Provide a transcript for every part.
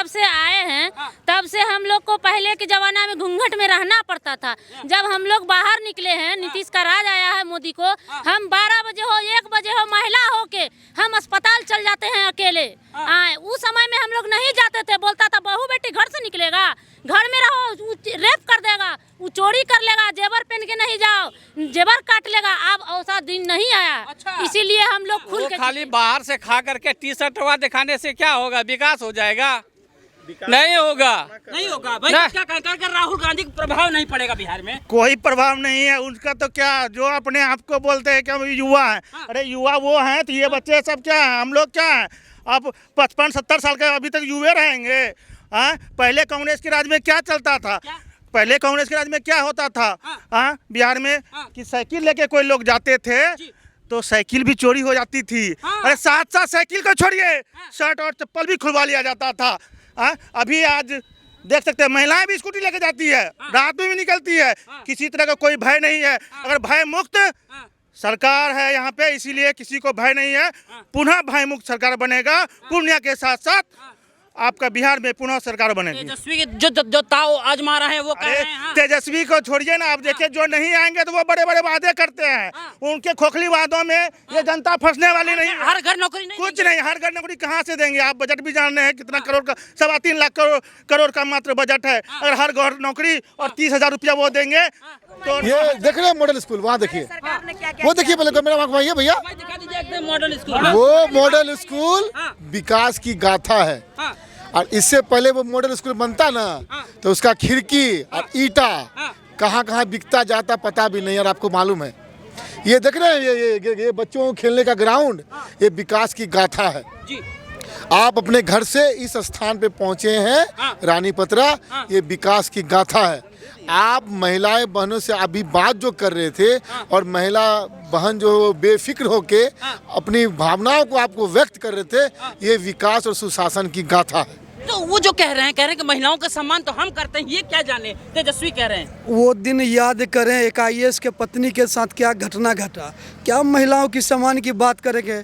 जब से आए हैं तब से हम लोग को पहले के जमाना में घूंघट में रहना पड़ता था। जब हम लोग बाहर निकले हैं, नीतीश का राज आया है मोदी को, हम 12 बजे हो 1 बजे हो महिला हो के हम अस्पताल चल जाते हैं अकेले। उस समय में हम लोग नहीं जाते थे, बोलता था बहू बेटी घर से निकलेगा, घर में रहो, रेप कर देगा, वो चोरी कर लेगा, जेवर पहन के नहीं जाओ, जेवर काट लेगा। अब ऐसा दिन नहीं आया, इसीलिए हम लोग खुल के खाली बाहर से खा करके टी शर्ट दिखाने से क्या होगा? विकास हो जाएगा? नहीं होगा, नहीं होगा भाई। क्या कर राहुल गांधी का प्रभाव नहीं पड़ेगा बिहार में? कोई प्रभाव नहीं है उनका। तो क्या जो अपने आप को बोलते हैं कि हम युवा हैं, अरे युवा वो हैं तो ये बच्चे सब क्या हैं, हम लोग क्या हैं? अब 55-70 साल के अभी तक युवे रहेंगे। पहले कांग्रेस के राज में क्या चलता था? पहले कांग्रेस के राज में क्या होता था बिहार में कि साइकिल लेके कोई लोग जाते थे तो साइकिल भी चोरी हो जाती थी। अरे साथ साइकिल को छोड़िए, शर्ट और चप्पल भी खुलवा लिया जाता था। अभी आज देख सकते हैं महिलाएं भी स्कूटी लेके जाती है, रात में भी निकलती है, किसी तरह का कोई भय नहीं है। अगर भय मुक्त सरकार है यहाँ पे, इसीलिए किसी को भय नहीं है। पुनः भय मुक्त सरकार बनेगा, पूर्णिया के साथ साथ आपका बिहार में पुनः सरकार बनेगी। तेजस्वी के जो ताव आजमा रहे हैं वो कर रहे हैं। तेजस्वी को छोड़िए ना, आप देखिए जो नहीं आएंगे तो वो बड़े बड़े वादे करते हैं। उनके खोखली वादों में ये जनता फंसने वाली नहीं। हर घर नौकरी नहीं, कुछ नहीं, हर घर नौकरी कहाँ से देंगे? आप बजट भी जान रहे हैं कितना करोड़ का, 3.25 लाख करोड़ का मात्र बजट है। अगर हर घर नौकरी और 30,000 रुपया वो देंगे तो ये देख रहे हैं मॉडल स्कूल, वहाँ देखिए, वो देखिए पहले मेरा भैया भैया मॉडल स्कूल, वो मॉडल स्कूल विकास की गाथा है। और इससे पहले वो मॉडल स्कूल बनता ना तो उसका खिड़की और ईटा कहाँ कहाँ बिकता जाता पता भी नहीं। और आपको मालूम है ये देख रहे हैं ये बच्चों को खेलने का ग्राउंड, ये विकास की गाथा है। आप अपने घर से इस स्थान पे पहुंचे हैं रानीपत्रा, ये विकास की गाथा है। आप महिलाएं बहनों से अभी बात जो कर रहे थे और महिला बहन जो बेफिक्र होके अपनी भावनाओं को आपको व्यक्त कर रहे थे, ये विकास और सुशासन की गाथा है। तो वो जो कह रहे हैं कि महिलाओं का सम्मान तो हम करते हैं, ये क्या जाने? तेजस्वी कह रहे हैं वो दिन याद करें एक IAS के पत्नी के साथ क्या घटना घटा। क्या महिलाओं की सम्मान की बात करेंगे?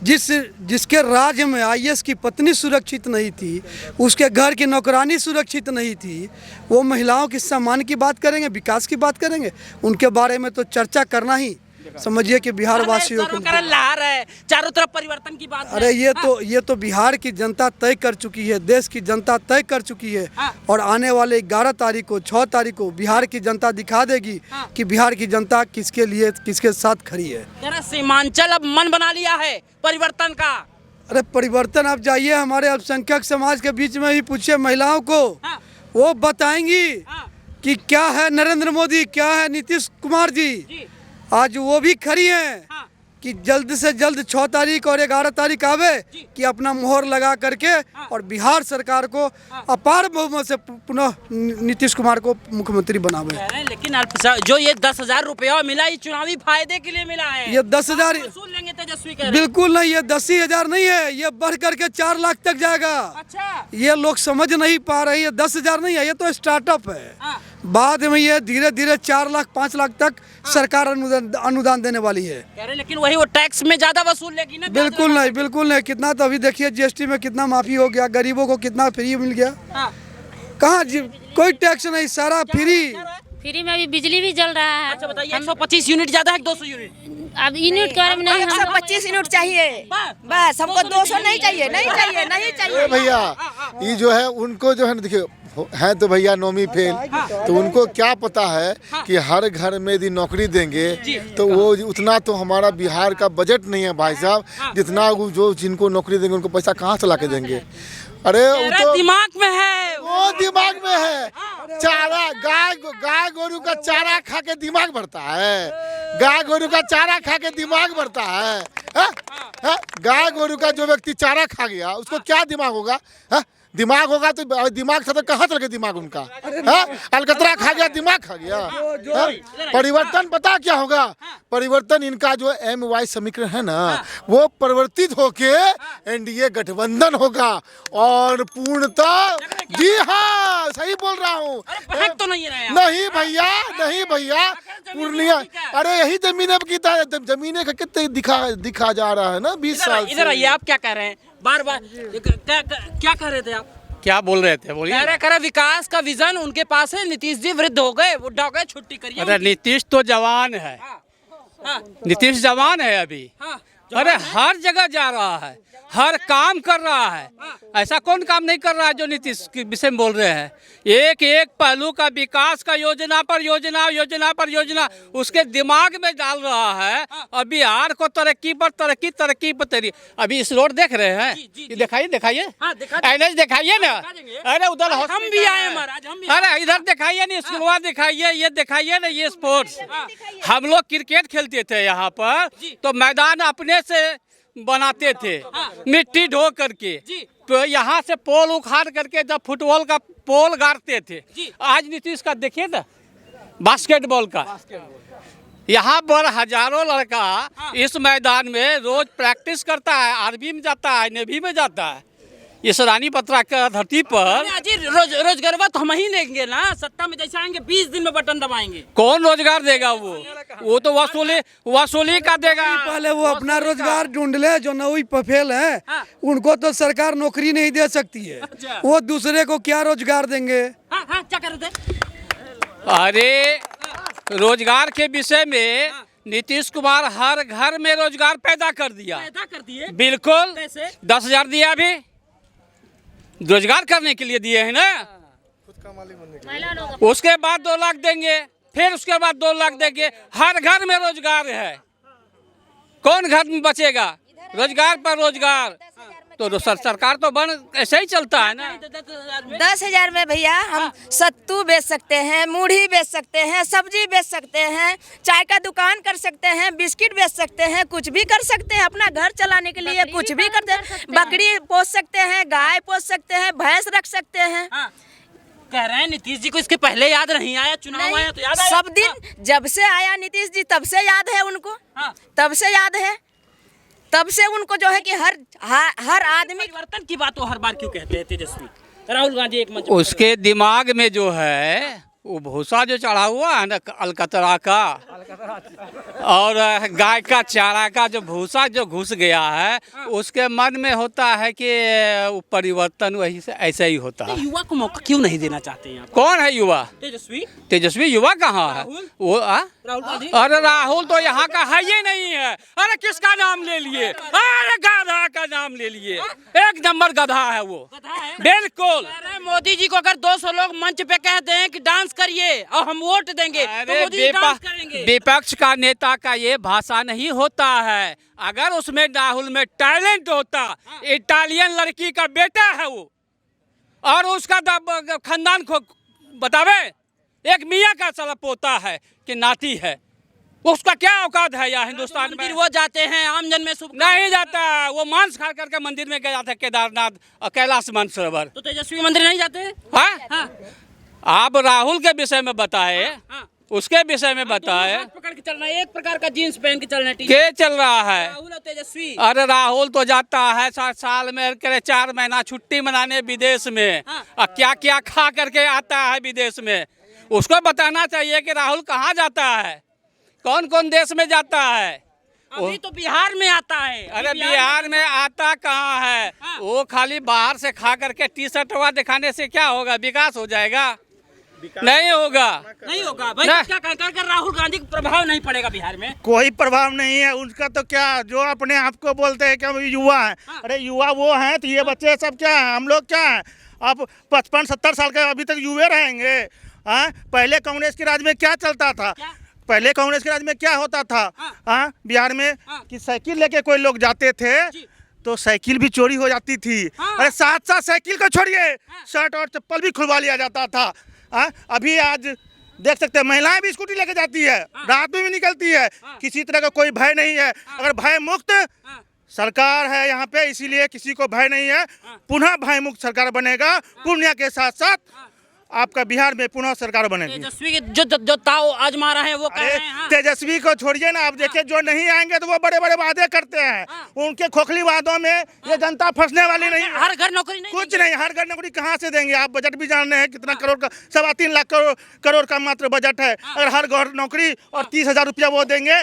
जिसके राज्य में IAS की पत्नी सुरक्षित नहीं थी, उसके घर की नौकरानी सुरक्षित नहीं थी, वो महिलाओं की सम्मान की बात करेंगे, विकास की बात करेंगे? उनके बारे में तो चर्चा करना ही समझिए कि बिहार वासियों को लहर है, चारों तरफ परिवर्तन की बात। अरे ये तो बिहार की जनता तय कर चुकी है, देश की जनता तय कर चुकी है। और आने वाले 11 तारीख को 6 तारीख को बिहार की जनता दिखा देगी कि बिहार की जनता किसके लिए किसके साथ खड़ी है। सीमांचल अब मन बना लिया है परिवर्तन का। अरे परिवर्तन आप जाइए हमारे अल्पसंख्यक समाज के बीच में ही पूछिए महिलाओं को, वो बताएंगी कि क्या है नरेंद्र मोदी, क्या है नीतीश कुमार जी। आज वो भी खड़ी हैं कि जल्द से जल्द 6 तारीख और 11 तारीख आवे कि अपना मोहर लगा करके और बिहार सरकार को अपार बहुमत से पुनः नीतीश कुमार को मुख्यमंत्री बनावे। लेकिन जो ये 10,000 रुपया मिला, ये चुनावी फायदे के लिए मिला है। ये 10,000 वसूल लेंगे तेजस्वी कह रहे हैं। बिल्कुल नहीं, ये 10,000 नहीं है, ये बढ़ करके 4 लाख तक जाएगा। अच्छा, ये लोग समझ नहीं पा रहे, ये 10,000 नहीं है, ये तो स्टार्टअप है। बाद में ये धीरे धीरे 4 लाख 5 लाख तक सरकार अनुदान देने वाली है। कह रहे लेकिन वही वो टैक्स में ज्यादा वसूल लेगी ना? बिल्कुल नहीं, बिल्कुल नहीं। कितना तो अभी देखिए GST में कितना माफी हो गया, गरीबों को कितना फ्री मिल गया। कहाँ कोई टैक्स नहीं, सारा फ्री में भी बिजली भी जल रहा है। अच्छा बताइए, 125 यूनिट ज्यादा है 200 यूनिट? अब यूनिट के बारे में नहीं, 125 यूनिट चाहिए बस, हमको 200 नहीं चाहिए, नहीं चाहिए, नहीं चाहिए भैया। ये जो है उनको जो है देखिए है तो भैया नौमी फेल, तो उनको क्या पता है कि हर घर में यदि नौकरी देंगे तो वो उतना तो हमारा बिहार का बजट नहीं है भाई साहब, जितना जो जिनको नौकरी देंगे उनको पैसा कहाँ से ला के देंगे? अरे वो तो दिमाग में है, वो दिमाग में है। चारा गाय गोरू का चारा खा के दिमाग बढ़ता है, गाय गोरू का चारा खा के दिमाग बढ़ता है। गाय गोरू का जो व्यक्ति चारा खा गया उसको क्या दिमाग होगा? दिमाग होगा तो दिमाग था तो कहाँ चल गया दिमाग उनका? अलकतरा खा गया, दिमाग खा गया। परिवर्तन पता क्या होगा? परिवर्तन इनका जो MY समीकरण है ना, वो परिवर्तित होके NDA गठबंधन होगा और पूर्णतः, जी हाँ सही बोल रहा हूँ। तो नहीं भैया, नहीं भैया, पूर्णिया अरे यही जमीन जमीने का कितने दिखा जा रहा है ना 20 साल। इधर आइए, आप क्या कह रहे हैं? बार बार क्या कह रहे थे आप? क्या बोल रहे थे बोलिए। कह रहे विकास का विजन उनके पास है, नीतीश जी वृद्ध हो गए, बुढ़ा हो गए, छुट्टी करिए। अरे नीतीश तो जवान है, हाँ, नीतीश जवान है अभी। हाँ, अरे हर जगह जा रहा है, हर काम कर रहा है। ऐसा कौन काम नहीं कर रहा है जो नीतीश के विषय में बोल रहे हैं। एक एक पहलू का विकास का योजना पर योजना, योजना पर योजना उसके दिमाग में डाल रहा है। और बिहार को तरक्की पर तरक्की, तरक्की पर तरक्की। अभी इस रोड देख रहे हैं, ये दिखाइए दिखाइए, एनएच दिखाइए ना। अरे उधर हम भी आए महाराज, हम भी। अरे इधर दिखाइए ना, स्कूलवा दिखाइए, ये दिखाइए ना, ये स्पोर्ट्स। हम लोग क्रिकेट खेलते थे यहाँ पर, तो मैदान अपने से बनाते थे, मिट्टी ढो करके। तो यहाँ से पोल उखाड़ करके जब फुटबॉल का पोल गाड़ते थे। आज नीतीश का देखिए ना, बास्केटबॉल का। यहाँ पर हजारों लड़का इस मैदान में रोज प्रैक्टिस करता है, आर्मी में जाता है, नेवी में जाता है। इस रानी पत्रा का धरती पर रोजगार तो हम ही देंगे ना, सत्ता में जैसे आएंगे 20 दिन में बटन दबाएंगे। कौन रोजगार देगा? वो तो वसूली का देगा। पहले वो अपना रोजगार ढूंढ ले, जो नौवीं पे फेल है उनको तो सरकार नौकरी नहीं दे सकती है। वो दूसरे को क्या रोजगार देंगे? क्या कर रहे थे? अरे रोजगार के विषय में नीतीश कुमार हर घर में रोजगार पैदा कर दिया। पैदा कर दिए? बिल्कुल। कैसे? 10,000 दिया अभी, रोजगार करने के लिए दिए हैं ना। उसके बाद 2 लाख देंगे, फिर उसके बाद 2 लाख देंगे। हर घर में रोजगार है। कौन घर में बचेगा? रोजगार पर रोजगार। तो सरकार तो बन ऐसे ही चलता है ना। 10,000 में भैया हम सत्तू बेच सकते हैं, मूढ़ी बेच सकते हैं, सब्जी बेच सकते हैं, चाय का दुकान कर सकते हैं, बिस्किट बेच सकते हैं, कुछ भी कर सकते हैं। अपना घर चलाने के लिए कुछ भी करते हैं। बकरी पोस सकते हैं, गाय पोस सकते हैं, भैंस रख सकते हैं। कह रहे हैं नीतीश जी को इसके पहले याद नहीं आया, चुनाव आया तो याद आया। सब दिन जब से आया नीतीश जी तब से याद है उनको, तब से याद है। तब से उनको जो है कि हर आदमी परिवर्तन की बात वो हर बार क्यों कहते हैं तेजस्वी? राहुल गांधी एक मंच उसके दिमाग में जो है वो भूसा जो चढ़ा हुआ है ना, अलकतरा का और गाय का चारा का जो भूसा जो घुस गया है, उसके मन में होता है कि वो परिवर्तन वही से ऐसे ही होता है। युवा को मौका क्यों नहीं देना चाहते हैं आप? कौन है युवा? तेजस्वी युवा कहाँ है वो? राहुल गांधी। अरे राहुल तो यहाँ का है ही नहीं है। अरे किसका नाम ले लिए? अरे गधा का नाम ले लिए। एक नंबर गधा है वो, बिल्कुल। मोदी जी को अगर 200 लोग मंच पे कहते हैं कि डांस करिए और हम वोट देंगे, तो मोदी जी डांस करेंगे। विपक्ष का नेता का ये भाषा नहीं होता है। अगर उसमें राहुल में टैलेंट होता, इटालियन लड़की का बेटा है वो, और उसका खानदान को बतावे, एक मियाँ का साला पोता है कि नाती है, उसका क्या औकात है यहाँ हिंदुस्तान में? वो जाते हैं आम जन में नहीं जाता, वो मांस खा करके मंदिर में गया था, केदारनाथ और कैलाश मानसरोवर। तो तेजस्वी मंदिर नहीं जाते? हाँ? आप राहुल के विषय में बताए, उसके विषय में बताए। पकड़ के चलना, एक प्रकार का जीन्स पहन के चलना के चल रहा है राहुल और तेजस्वी। अरे राहुल तो जाता है साल में 4 महीना छुट्टी मनाने विदेश में, और क्या क्या खा करके आता है विदेश में। उसको बताना चाहिए कि राहुल कहाँ जाता है, कौन कौन देश में जाता है। अभी तो बिहार में आता है। अरे बिहार में आता कहाँ है? वो खाली बाहर से खा करके टी-शर्टवा दिखाने से क्या होगा? विकास हो जाएगा? नहीं होगा, नहीं होगा भाई। क्या कर राहुल गांधी का प्रभाव नहीं पड़ेगा बिहार में? कोई प्रभाव नहीं है उनका। तो क्या जो अपने आप को बोलते हैं कि हम युवा हैं, अरे युवा वो हैं तो ये बच्चे सब क्या हैं? हम लोग क्या हैं? अब 55-70 साल के अभी तक युवे रहेंगे। पहले कांग्रेस के राज में क्या चलता था? पहले कांग्रेस के राज में क्या होता था बिहार में कि साइकिल लेके कोई लोग जाते थे तो साइकिल भी चोरी हो जाती थी। अरे साथ साइकिल को छोड़िए, शर्ट और चप्पल भी खुलवा लिया जाता था। अभी आज देख सकते हैं महिलाएं भी स्कूटी लेके जाती है, रात में भी निकलती है, किसी तरह का कोई भय नहीं है। अगर भय मुक्त सरकार है यहाँ पे, इसीलिए किसी को भय नहीं है। पुनः भय मुक्त सरकार बनेगा, पूर्णिया के साथ साथ आपका बिहार में पुनः सरकार बनेगी। तेजस्वी जो ताव आजमा रहे हैं वो कह रहे हैं। तेजस्वी को छोड़िए ना, आप देखिए जो नहीं आएंगे तो वो बड़े बड़े वादे करते हैं। उनके खोखली वादों में ये जनता फंसने वाली नहीं। हर घर नौकरी नहीं, कुछ नहीं, हर घर नौकरी कहाँ से देंगे? आप बजट भी जान रहे हैं कितना करोड़ का, 3.25 लाख करोड़ का मात्र बजट है। अगर हर घर नौकरी और 30,000 रुपया वो देंगे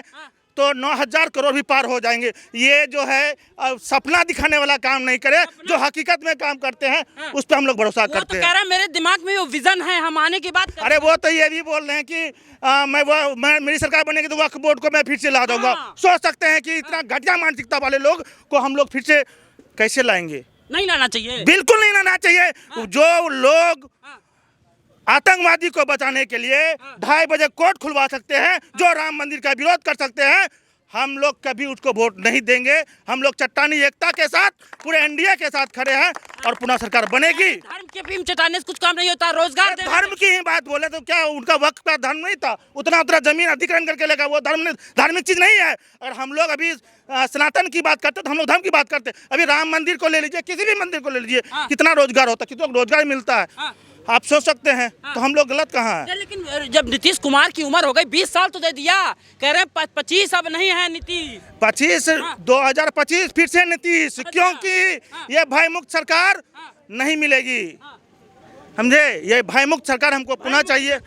तो 9,000 करोड़ भी पार हो जाएंगे। ये जो है सपना दिखाने वाला काम नहीं करे, जो हकीकत में काम करते हैं उस पर हम लोग भरोसा वो करते तो हैं। कह रहा है मेरे दिमाग में वो विजन है, हम आने की बात कर अरे वो तो ये भी बोल रहे हैं कि मैं मेरी सरकार बनेगी तो वक्फ बोर्ड को मैं फिर से ला दूंगा। सोच सकते हैं कि इतना घटिया मानसिकता वाले लोग को हम लोग फिर से कैसे लाएंगे? नहीं लाना चाहिए, बिल्कुल नहीं लाना चाहिए। जो लोग आतंकवादी को बचाने के लिए 2:30 बजे कोर्ट खुलवा सकते हैं, जो राम मंदिर का विरोध कर सकते हैं, हम लोग कभी उसको वोट नहीं देंगे। हम लोग चट्टानी एकता के साथ पूरे एनडीए के साथ खड़े हैं और पुनः सरकार बनेगी। धर्म के भीम चटाने से कुछ काम नहीं होता, रोजगार देना। धर्म की ही बात बोले तो क्या उनका वक्त का धर्म नहीं था? उतना जमीन अधिग्रहण करके लेगा, वो धार्मिक चीज नहीं है। और हम लोग अभी सनातन की बात करते तो हम लोग धर्म की बात करते। अभी राम मंदिर को ले लीजिए, किसी भी मंदिर को ले लीजिए, कितना रोजगार होता है, कितना रोजगार मिलता है, आप सोच सकते हैं। तो हम लोग गलत कहाँ हैं? लेकिन जब नीतीश कुमार की उम्र हो गई 20 साल तो दे दिया, कह रहे हैं 25 अब नहीं है नीतीश। 2025 फिर से नीतीश, क्योंकि ये भयमुक्त सरकार नहीं मिलेगी, समझे? ये भयमुक्त सरकार हमको पुनः चाहिए।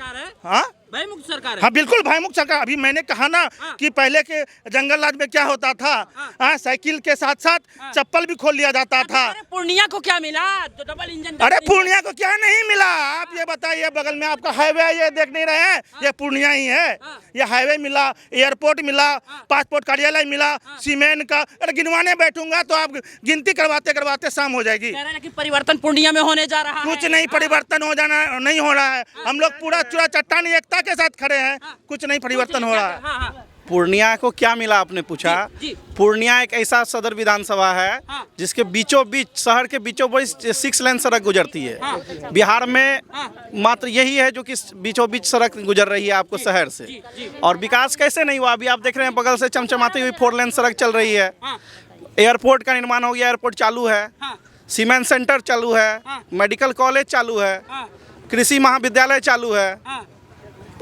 हाँ, भयमुक्त सरकार है। हाँ बिल्कुल भयमुक्त सरकार। अभी मैंने कहा ना कि पहले के जंगल राज में क्या होता था, साइकिल के साथ साथ चप्पल भी खोल लिया जाता था। अरे पूर्णिया को क्या मिला? तो डबल इंजन। अरे पूर्णिया को क्या नहीं मिला? आप ये बताइए, बगल में आपका हाईवे है, ये देख नहीं रहे हैं? ये पूर्णिया ही है। ये हाईवे मिला, एयरपोर्ट मिला, पासपोर्ट कार्यालय मिला, सीमेंट का। अरे गिनवाने बैठूंगा तो आप गिनती करवाते करवाते शाम हो जाएगी। लेकिन परिवर्तन पूर्णिया में होने जा रहा है। कुछ नहीं परिवर्तन हो जाना नहीं हो रहा है। हम लोग पूरा चूड़ा चट्टानी एकता के साथ खड़े हैं, कुछ नहीं परिवर्तन हो रहा है। पूर्णिया को क्या मिला आपने पूछा? पूर्णिया एक ऐसा सदर विधानसभा है जिसके बीचों बीच, शहर के बीचों बीच 6 लेन सड़क गुजरती है। बिहार में मात्र यही है जो कि बीचों बीच सड़क गुजर रही है आपको शहर से। और विकास कैसे नहीं हुआ? अभी आप देख रहे हैं बगल से चमचमाती हुई 4 लेन सड़क चल रही है, एयरपोर्ट का निर्माण हो गया, एयरपोर्ट चालू है, सीमेंट सेंटर चालू है, मेडिकल कॉलेज चालू है, कृषि महाविद्यालय चालू है,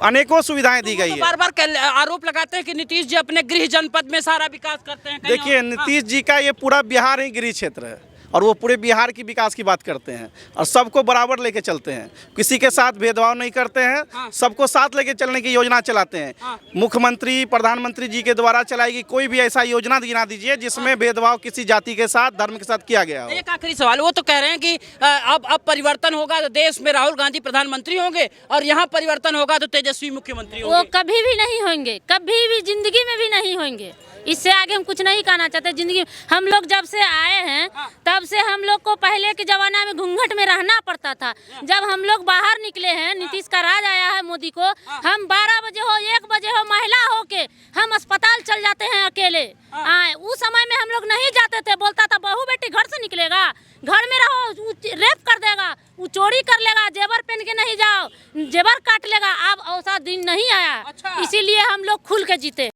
अनेकों सुविधाएं दी गई है। बार बार आरोप लगाते हैं कि नीतीश जी अपने गृह जनपद में सारा विकास करते हैं। देखिए, नीतीश जी का ये पूरा बिहार ही गृह क्षेत्र है और वो पूरे बिहार की विकास की बात करते हैं और सबको बराबर लेके चलते हैं, किसी के साथ भेदभाव नहीं करते हैं, सबको साथ लेके चलने की योजना चलाते हैं। मुख्यमंत्री, प्रधानमंत्री जी के द्वारा चलाई गई कोई भी ऐसा योजना गिना दीजिए जिसमें भेदभाव किसी जाति के साथ, धर्म के साथ किया गया हो। एक आखिरी सवाल, वो तो कह रहे हैं कि अब परिवर्तन होगा तो देश में राहुल गांधी प्रधानमंत्री होंगे और यहाँ परिवर्तन होगा तो तेजस्वी मुख्यमंत्री होंगे। वो कभी भी नहीं होंगे, कभी भी जिंदगी में भी नहीं होंगे। इससे आगे हम कुछ नहीं कहना चाहते। जिंदगी हम लोग जब से आए हैं तब से हम लोग को पहले के जमाना में घूंघट में रहना पड़ता था। जब हम लोग बाहर निकले हैं, नीतीश का राज आया है मोदी को, हम 12 बजे हो 1 बजे हो महिला हो के हम अस्पताल चल जाते हैं अकेले। उस समय में हम लोग नहीं जाते थे, बोलता था बहू बेटी घर से निकलेगा, घर में रहो, रेप कर देगा, वो चोरी कर लेगा, जेवर पहन के नहीं जाओ, जेवर काट लेगा। अब ऐसा दिन नहीं आया, इसीलिए हम लोग खुल के जीते।